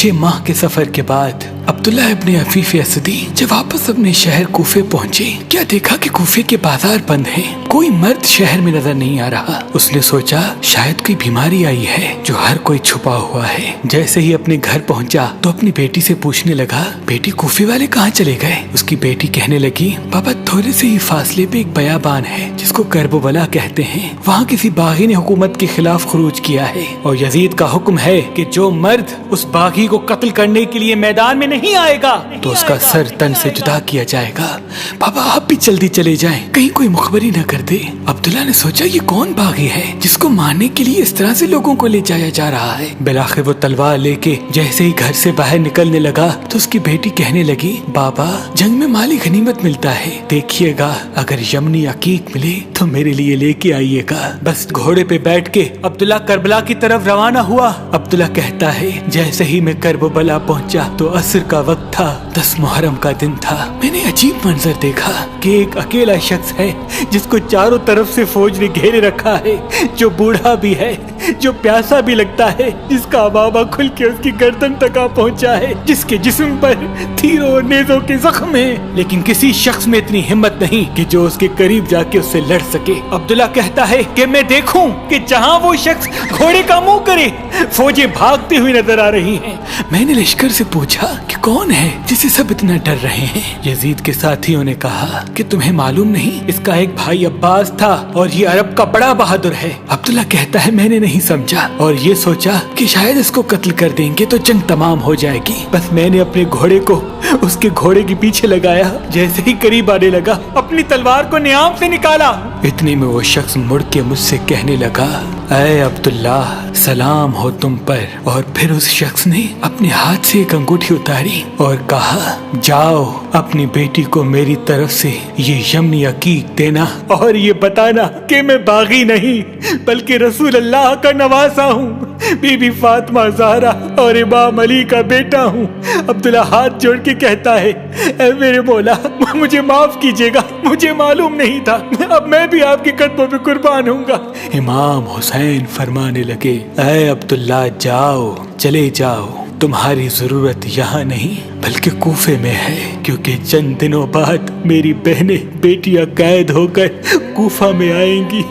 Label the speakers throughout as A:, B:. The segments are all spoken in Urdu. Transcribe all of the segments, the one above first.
A: 6 ماہ کے سفر کے بعد عبداللہ ابن عفیف اسدی جب واپس اپنے شہر کوفے پہنچے، کیا دیکھا کہ کوفے کے بازار بند ہیں، کوئی مرد شہر میں نظر نہیں آ رہا۔ اس نے سوچا شاید کوئی بیماری آئی ہے جو ہر کوئی چھپا ہوا ہے۔ جیسے ہی اپنے گھر پہنچا تو اپنی بیٹی سے پوچھنے لگا، بیٹی کوفے والے کہاں چلے گئے؟ اس کی بیٹی کہنے لگی، بابا تھوڑے سے ہی فاصلے پہ ایک بیابان ہے جس کو کربلا کہتے ہیں، وہاں کسی باغی نے حکومت کے خلاف خروج کیا ہے اور یزید کا حکم ہے کہ جو مرد اس باغی کو قتل کرنے کے لیے میدان میں نہیں آئے گا تو اس کا سر تن سے جدا کیا جائے گا۔ بابا آپ بھی جلدی چلے جائیں، کہیں کوئی مخبری نہ کر دے۔ عبداللہ نے سوچا یہ کون باغی ہے جس کو مارنے کے لیے اس طرح سے لوگوں کو لے جایا جا رہا ہے۔ بالآخر وہ تلوار لے کے جیسے ہی گھر سے باہر نکلنے لگا تو اس کی بیٹی کہنے لگی، بابا جنگ میں مالی غنیمت ملتا ہے، دیکھیے گا اگر یمنی عقیق ملے تو میرے لیے لے کے آئیے گا۔ بس گھوڑے پہ بیٹھ کے عبداللہ کربلا کی طرف روانہ ہوا۔ عبداللہ کہتا ہے جیسے ہی میں کربلا پہنچا تو عصر کا وقت تھا، 10 محرم کا دن تھا۔ میں نے عجیب منظر دیکھا کہ ایک اکیلا شخص ہے جس کو چاروں طرف سے فوج نے گھیرے رکھا ہے، جو بوڑھا بھی ہے، جو پیاسا بھی لگتا ہے، جس کا عبابہ کھل کے اس کی گردن تک آ پہنچا ہے، جس کے جسم پر تیروں اور نیزوں کے زخم ہیں، لیکن کسی شخص میں اتنی ہمت نہیں کہ جو اس کے قریب جا کے اس سے لڑ سکے۔ عبداللہ کہتا ہے کہ میں دیکھوں کہ جہاں وہ شخص گھوڑے کا منہ کرے فوجیں بھاگتی ہوئی نظر آ رہی ہیں۔ میں نے لشکر سے پوچھا کہ کون ہے جسے سب اتنا ڈر رہے ہیں؟ یزید کے ساتھیوں نے کہا کہ تمہیں معلوم نہیں، اس کا ایک بھائی عباس تھا اور یہ عرب کا بڑا بہادر ہے۔ عبداللہ کہتا ہے میں نے نہیں سمجھا اور یہ سوچا کہ شاید اس کو قتل کر دیں گے تو جنگ تمام ہو جائے گی۔ بس میں نے اپنے گھوڑے کو اس کے گھوڑے کے پیچھے لگایا، جیسے ہی قریب آنے لگا اپنی تلوار کو نیام سے نکالا۔ اتنے میں وہ شخص مڑ کے مجھ سے کہنے لگا، اے عبداللہ سلام ہو تم پر۔ اور پھر اس شخص نے اپنے ہاتھ سے ایک انگوٹھی اتاری اور کہا، جاؤ اپنی بیٹی کو میری طرف سے یہ یمنی عقیق دینا اور یہ بتانا کہ میں باغی نہیں بلکہ رسول اللہ کا نواسا ہوں، بی بی فاطمہ زہرا اور امام علی کا بیٹا ہوں۔ عبداللہ ہاتھ جوڑ کے کہتا ہے، اے میرے مولا مجھے معاف کیجیے گا، مجھے معلوم نہیں تھا، اب میں بھی آپ کے قدموں پہ قربان ہوں گا۔ امام حسین فرمانے لگے، اے عبداللہ جاؤ، چلے جاؤ، تمہاری ضرورت یہاں نہیں بلکہ کوفے میں ہے، کیونکہ چند دنوں بعد میری بہنیں بیٹیاں قید ہو کر کوفہ میں آئیں گی،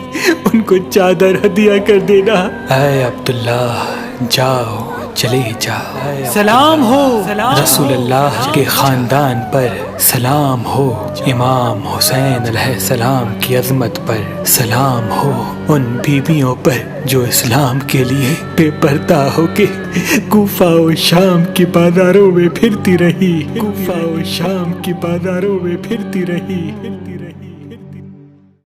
A: ان کو چادر ہدیہ کر دینا۔ اے عبداللہ جاؤ، چلے جاؤ۔ سلام ہو رسول اللہ کے خاندان پر، سلام ہو امام حسین علیہ السلام کی عظمت پر، سلام ہو ان بیویوں پر جو اسلام کے لیے بے پردہ ہو کے کوفہ و شام کی بازاروں میں پھرتی رہی، کوفہ و شام کی بازاروں میں پھرتی رہی۔